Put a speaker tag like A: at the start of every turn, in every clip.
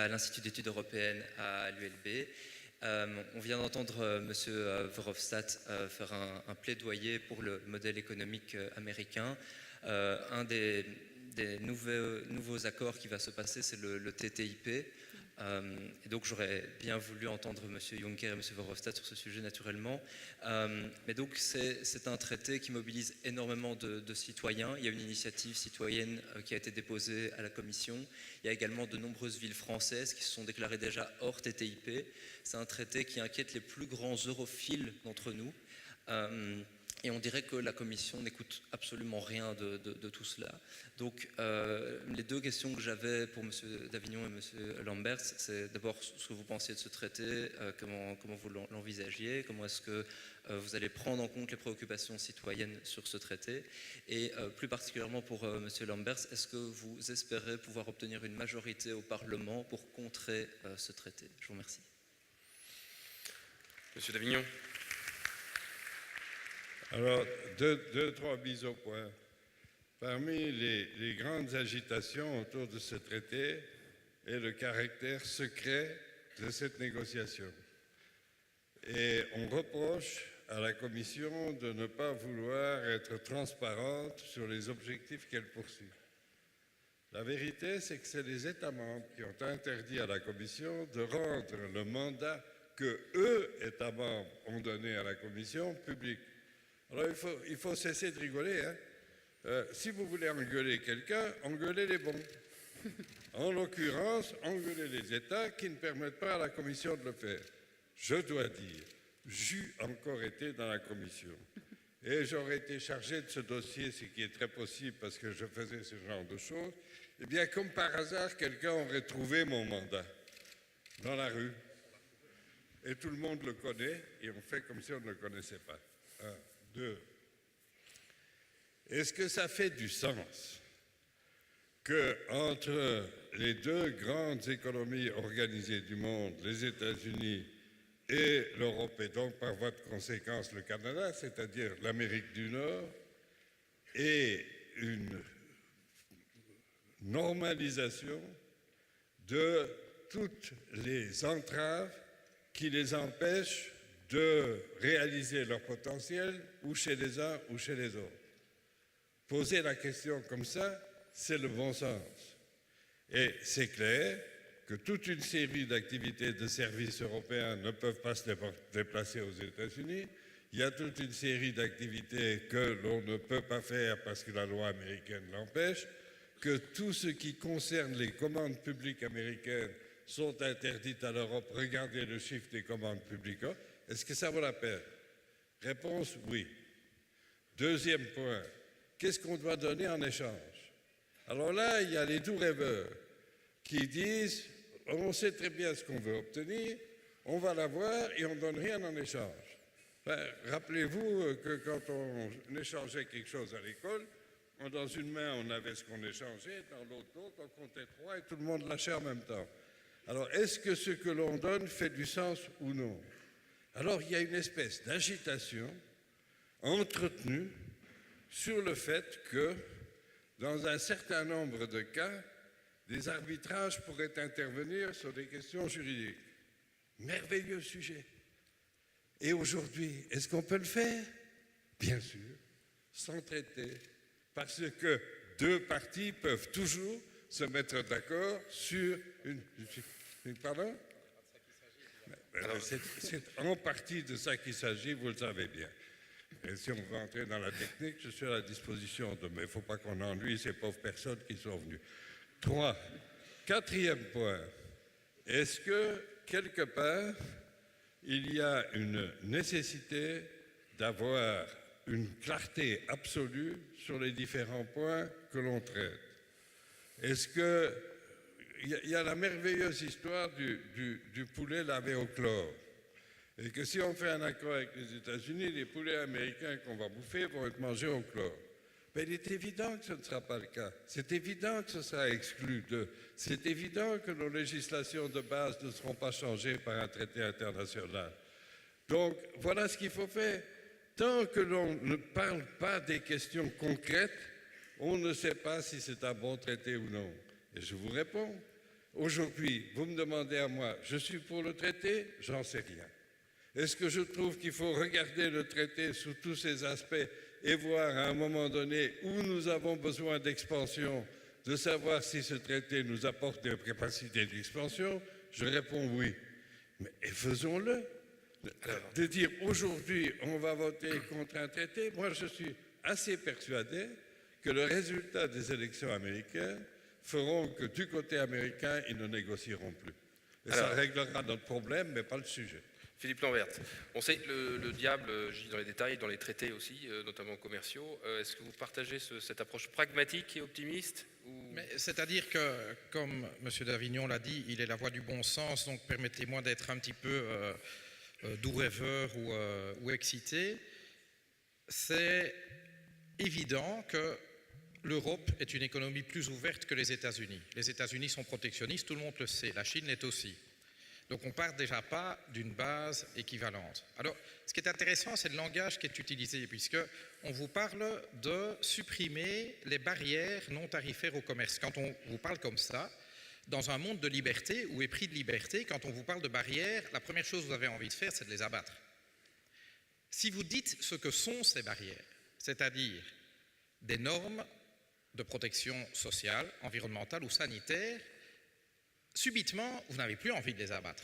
A: à l'Institut d'études européennes à l'ULB. On vient d'entendre M. Verhofstadt faire un plaidoyer pour le modèle économique américain. Un des nouveaux accords qui va se passer, c'est le TTIP. Et donc j'aurais bien voulu entendre M. Juncker et M. Verhofstadt sur ce sujet naturellement. Mais donc c'est un traité qui mobilise énormément de citoyens. Il y a une initiative citoyenne qui a été déposée à la Commission. Il y a également de nombreuses villes françaises qui se sont déclarées déjà hors TTIP. C'est un traité qui inquiète les plus grands europhiles d'entre nous. Et on dirait que la Commission n'écoute absolument rien de tout cela. Donc, les deux questions que j'avais pour M. Davignon et M. Lamberts, c'est d'abord ce que vous pensiez de ce traité, comment vous l'envisagiez, comment est-ce que vous allez prendre en compte les préoccupations citoyennes sur ce traité, et plus particulièrement pour M. Lamberts, est-ce que vous espérez pouvoir obtenir une majorité au Parlement pour contrer ce traité? Je vous remercie.
B: M. Davignon.
C: Alors, deux, trois mises au point. Parmi les grandes agitations autour de ce traité est le caractère secret de cette négociation. Et on reproche à la Commission de ne pas vouloir être transparente sur les objectifs qu'elle poursuit. La vérité, c'est que c'est les États membres qui ont interdit à la Commission de rendre le mandat que eux, États membres, ont donné à la Commission, public. Alors, il faut cesser de rigoler. Si vous voulez engueuler quelqu'un, engueulez les bons. En l'occurrence, engueulez les États qui ne permettent pas à la Commission de le faire. Je dois dire, j'eus encore été dans la Commission. Et j'aurais été chargé de ce dossier, ce qui est très possible parce que je faisais ce genre de choses. Eh bien, comme par hasard, quelqu'un aurait trouvé mon mandat dans la rue. Et tout le monde le connaît, et on fait comme si on ne le connaissait pas. 1, 2. Est-ce que ça fait du sens qu'entre les deux grandes économies organisées du monde, les États-Unis et l'Europe, et donc par voie de conséquence le Canada, c'est-à-dire l'Amérique du Nord, et une normalisation de toutes les entraves qui les empêchent de réaliser leur potentiel ou chez les uns ou chez les autres. Poser la question comme ça, c'est le bon sens. Et c'est clair que toute une série d'activités de services européens ne peuvent pas se déplacer aux États-Unis. Il y a toute une série d'activités que l'on ne peut pas faire parce que la loi américaine l'empêche, que tout ce qui concerne les commandes publiques américaines sont interdites à l'Europe. Regardez le chiffre des commandes publiques. Est-ce que ça vaut la peine? Réponse, oui. Deuxième point, qu'est-ce qu'on doit donner en échange? Alors là, il y a les doux rêveurs qui disent, on sait très bien ce qu'on veut obtenir, on va l'avoir et on ne donne rien en échange. Enfin, rappelez-vous que quand on échangeait quelque chose à l'école, dans une main on avait ce qu'on échangeait, dans l'autre, on comptait 3 et tout le monde lâchait en même temps. Alors, est-ce que ce que l'on donne fait du sens ou non? Alors, il y a une espèce d'agitation entretenue sur le fait que, dans un certain nombre de cas, des arbitrages pourraient intervenir sur des questions juridiques. Merveilleux sujet. Et aujourd'hui, est-ce qu'on peut le faire? Bien sûr, sans traité, parce que deux parties peuvent toujours se mettre d'accord sur une... Pardon? C'est en partie de ça qu'il s'agit, vous le savez bien. Et si on veut entrer dans la technique, je suis à la disposition de... Mais il ne faut pas qu'on ennuie ces pauvres personnes qui sont venues. 3. Quatrième point. Est-ce que, quelque part, il y a une nécessité d'avoir une clarté absolue sur les différents points que l'on traite? Est-ce que... Il y a la merveilleuse histoire du poulet lavé au chlore. Et que si on fait un accord avec les États-Unis, les poulets américains qu'on va bouffer vont être mangés au chlore. Mais il est évident que ce ne sera pas le cas. C'est évident que ce sera exclu d'eux. C'est évident que nos législations de base ne seront pas changées par un traité international. Donc, voilà ce qu'il faut faire. Tant que l'on ne parle pas des questions concrètes, on ne sait pas si c'est un bon traité ou non. Et je vous réponds, Aujourd'hui, vous me demandez à moi, je suis pour le traité, j'en sais rien. Est-ce que je trouve qu'il faut regarder le traité sous tous ses aspects et voir à un moment donné où nous avons besoin d'expansion, de savoir si ce traité nous apporte des capacités d'expansion? Je réponds oui. Mais faisons-le. De dire aujourd'hui on va voter contre un traité, moi je suis assez persuadé que le résultat des élections américaines feront que du côté américain, ils ne négocieront plus. Et ça réglera notre problème, mais pas le sujet.
B: Philippe Lamberts, on sait que le diable gît dans les détails, dans les traités aussi, notamment commerciaux. Est-ce que vous partagez cette approche pragmatique et optimiste
D: C'est-à-dire que, comme M. d'Avignon l'a dit, il est la voix du bon sens, donc permettez-moi d'être un petit peu doux rêveur ou excité. C'est évident que l'Europe est une économie plus ouverte que les États-Unis. Les États-Unis sont protectionnistes, tout le monde le sait, la Chine l'est aussi. Donc on ne part déjà pas d'une base équivalente. Alors, ce qui est intéressant, c'est le langage qui est utilisé, puisqu'on vous parle de supprimer les barrières non tarifaires au commerce. Quand on vous parle comme ça, dans un monde de liberté, ou épris de liberté, quand on vous parle de barrières, la première chose que vous avez envie de faire, c'est de les abattre. Si vous dites ce que sont ces barrières, c'est-à-dire des normes de protection sociale, environnementale ou sanitaire, subitement, vous n'avez plus envie de les abattre.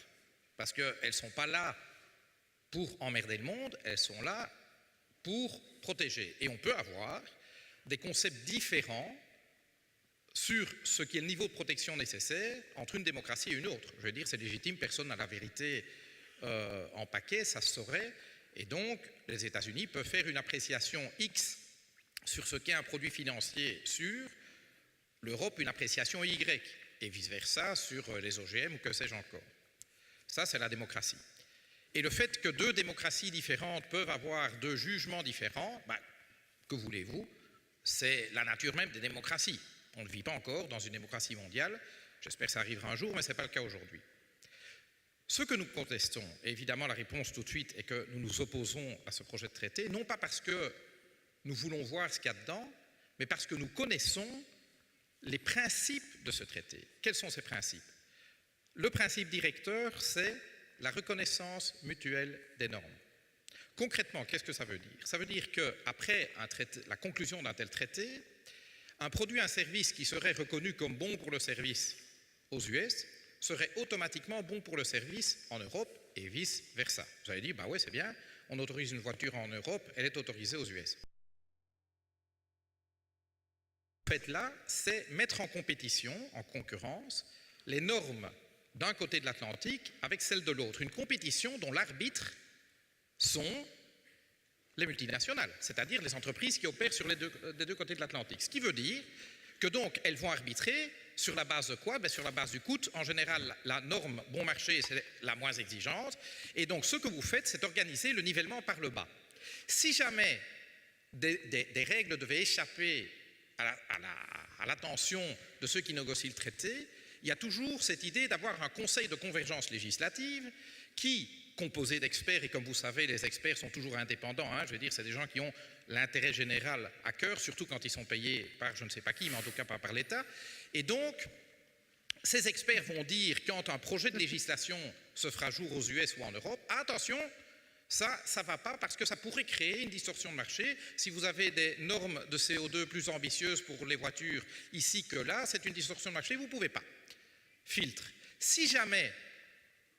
D: Parce qu'elles ne sont pas là pour emmerder le monde, elles sont là pour protéger. Et on peut avoir des concepts différents sur ce qui est le niveau de protection nécessaire entre une démocratie et une autre. Je veux dire, c'est légitime, personne n'a la vérité en paquet, ça se saurait. Et donc, les États-Unis peuvent faire une appréciation X sur ce qu'est un produit financier sûr, l'Europe une appréciation Y. Et vice-versa sur les OGM ou que sais-je encore. Ça, c'est la démocratie. Et le fait que deux démocraties différentes peuvent avoir deux jugements différents, que voulez-vous? C'est la nature même des démocraties. On ne vit pas encore dans une démocratie mondiale. J'espère que ça arrivera un jour, mais ce n'est pas le cas aujourd'hui. Ce que nous contestons, et évidemment la réponse tout de suite est que nous nous opposons à ce projet de traité, non pas parce que nous voulons voir ce qu'il y a dedans, mais parce que nous connaissons les principes de ce traité. Quels sont ces principes? Le principe directeur, c'est la reconnaissance mutuelle des normes. Concrètement, qu'est-ce que ça veut dire? Ça veut dire qu'après la conclusion d'un tel traité, un produit, un service qui serait reconnu comme bon pour le service aux US serait automatiquement bon pour le service en Europe et vice-versa. Vous allez dire, ouais, c'est bien, on autorise une voiture en Europe, elle est autorisée aux US. En fait, là, c'est mettre en compétition, en concurrence, les normes d'un côté de l'Atlantique avec celles de l'autre. Une compétition dont l'arbitre sont les multinationales, c'est-à-dire les entreprises qui opèrent sur des deux côtés de l'Atlantique. Ce qui veut dire que donc elles vont arbitrer sur la base de quoi? Sur la base du coût. En général, la norme bon marché, c'est la moins exigeante. Et donc, ce que vous faites, c'est organiser le nivellement par le bas. Si jamais des règles devaient échapper à l'attention de ceux qui négocient le traité, il y a toujours cette idée d'avoir un conseil de convergence législative qui, composé d'experts, et comme vous savez, les experts sont toujours indépendants, je veux dire, c'est des gens qui ont l'intérêt général à cœur, surtout quand ils sont payés par je ne sais pas qui, mais en tout cas pas par l'État. Et donc, ces experts vont dire, quand un projet de législation se fera jour aux US ou en Europe, attention, ça ne va pas parce que ça pourrait créer une distorsion de marché. Si vous avez des normes de CO2 plus ambitieuses pour les voitures ici que là, c'est une distorsion de marché, vous ne pouvez pas. Filtre. Si jamais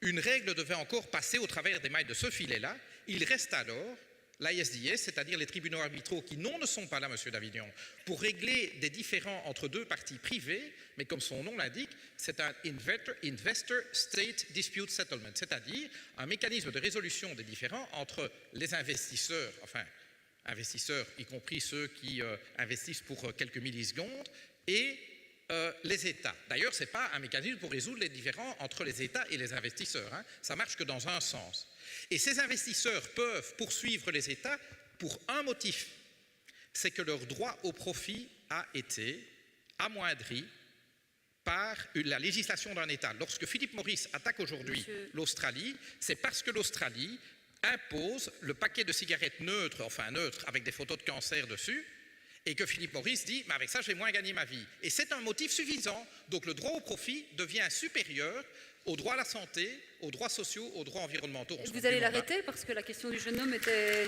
D: une règle devait encore passer au travers des mailles de ce filet-là, il reste alors l'ISDS, c'est-à-dire les tribunaux arbitraux qui ne sont pas là, M. d'Avignon, pour régler des différends entre deux parties privées, mais comme son nom l'indique, c'est un Investor State Dispute Settlement, c'est-à-dire un mécanisme de résolution des différends entre les investisseurs, investisseurs y compris ceux qui investissent pour quelques millisecondes, et les États. D'ailleurs, ce n'est pas un mécanisme pour résoudre les différends entre les États et les investisseurs, ça marche que dans un sens. Et ces investisseurs peuvent poursuivre les États pour un motif, c'est que leur droit au profit a été amoindri par la législation d'un État. Lorsque Philip Morris attaque aujourd'hui l'Australie, c'est parce que l'Australie impose le paquet de cigarettes neutres, avec des photos de cancer dessus, Et que Philippe Maurice dit, mais avec ça, je vais moins gagner ma vie. Et c'est un motif suffisant. Donc le droit au profit devient supérieur au droit à la santé, aux droits sociaux, aux droits environnementaux.
E: Vous allez l'arrêter parce que la question du jeune homme était...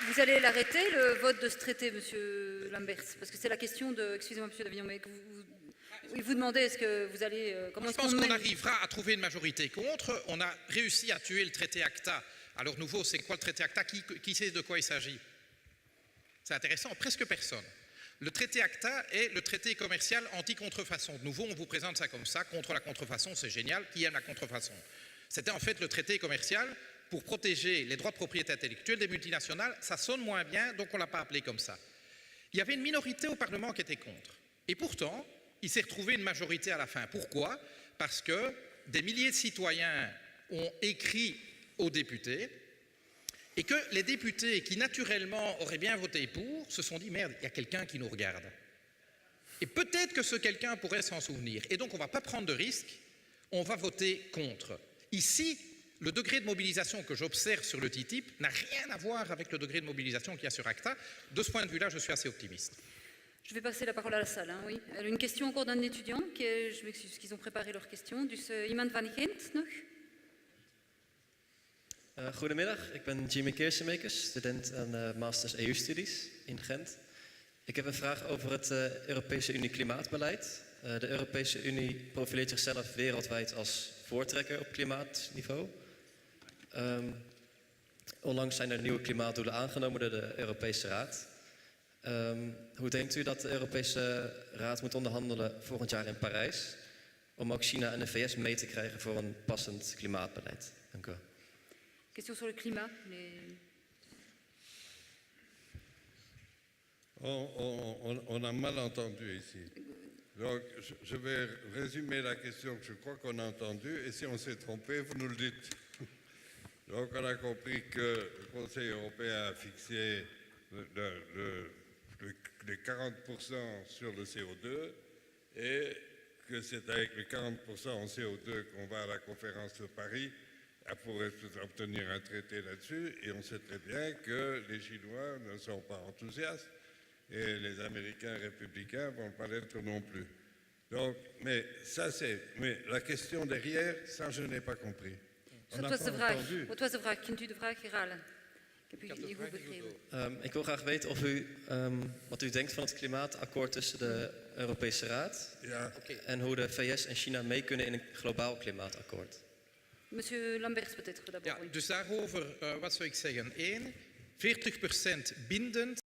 E: Vous allez l'arrêter, le vote de ce traité, Monsieur Lamberts, parce que c'est la question de... Excusez-moi, Monsieur Davignon, mais vous demandez est-ce que vous allez...
D: Je pense qu'on arrivera à trouver une majorité contre. On a réussi à tuer le traité ACTA. Alors, nouveau, c'est quoi le traité ACTA? Qui sait de quoi il s'agit? C'est intéressant, presque personne. Le traité ACTA est le traité commercial anti-contrefaçon. De nouveau, on vous présente ça comme ça. Contre la contrefaçon, c'est génial. Qui aime la contrefaçon? C'était en fait le traité commercial pour protéger les droits de propriété intellectuelle des multinationales. Ça sonne moins bien, donc on ne l'a pas appelé comme ça. Il y avait une minorité au Parlement qui était contre. Et pourtant, il s'est retrouvé une majorité à la fin. Pourquoi? Parce que des milliers de citoyens ont écrit aux députés et que les députés qui naturellement auraient bien voté pour se sont dit « Merde, il y a quelqu'un qui nous regarde ». Et peut-être que ce quelqu'un pourrait s'en souvenir. Et donc on ne va pas prendre de risque, on va voter contre. Ici, le degré de mobilisation que j'observe sur le TTIP n'a rien à voir avec le degré de mobilisation qu'il y a sur ACTA. De ce point de vue-là, je suis assez optimiste.
E: Je vais passer la parole à la salle. Oui. Une question encore d'un étudiant. Je m'excuse qu'ils ont préparé leur question. Dus iemand van Gent nog?
F: Goedemiddag, ik ben Jimmy Keersemakers, student aan Masters EU-studies in Gent. Ik heb een vraag over het Europese Unie klimaatbeleid. De Europese Unie profileert zichzelf wereldwijd als voortrekker op klimaatniveau. Onlangs zijn er nieuwe klimaatdoelen aangenomen door de Europese Raad. Hoe denkt u dat de Europese Raad moet onderhandelen volgend jaar in Parijs om ook China en de VS mee te krijgen voor een passend klimaatbeleid? Dank u wel.
E: Question sur le climat.
C: On a mal entendu ici. Donc, je vais résumer la question que je crois qu'on a entendue, et si on s'est trompé, vous nous le dites. Donc, on a compris que le Conseil européen a fixé les 40% sur le CO2, et que c'est avec les 40% en CO2 qu'on va à la conférence de Paris pour obtenir un traité là-dessus, et on sait très bien que les Chinois ne sont pas enthousiastes, et les Américains républicains ne vont pas l'être non plus. Donc, mais la question derrière, ça je n'ai pas compris.
E: Wat was de vraag? Kunt u de vraag herhalen? Ik heb u niet goed begrepen.
F: Ik wil graag weten of u, wat u denkt van het klimaatakkoord tussen de Europese Raad en hoe de VS en China mee kunnen in een globaal klimaatakkoord.
E: Monsieur Lamberts peut-être d'abord.
D: Ja, dus daarover, wat zou ik zeggen? 1, 40% bindend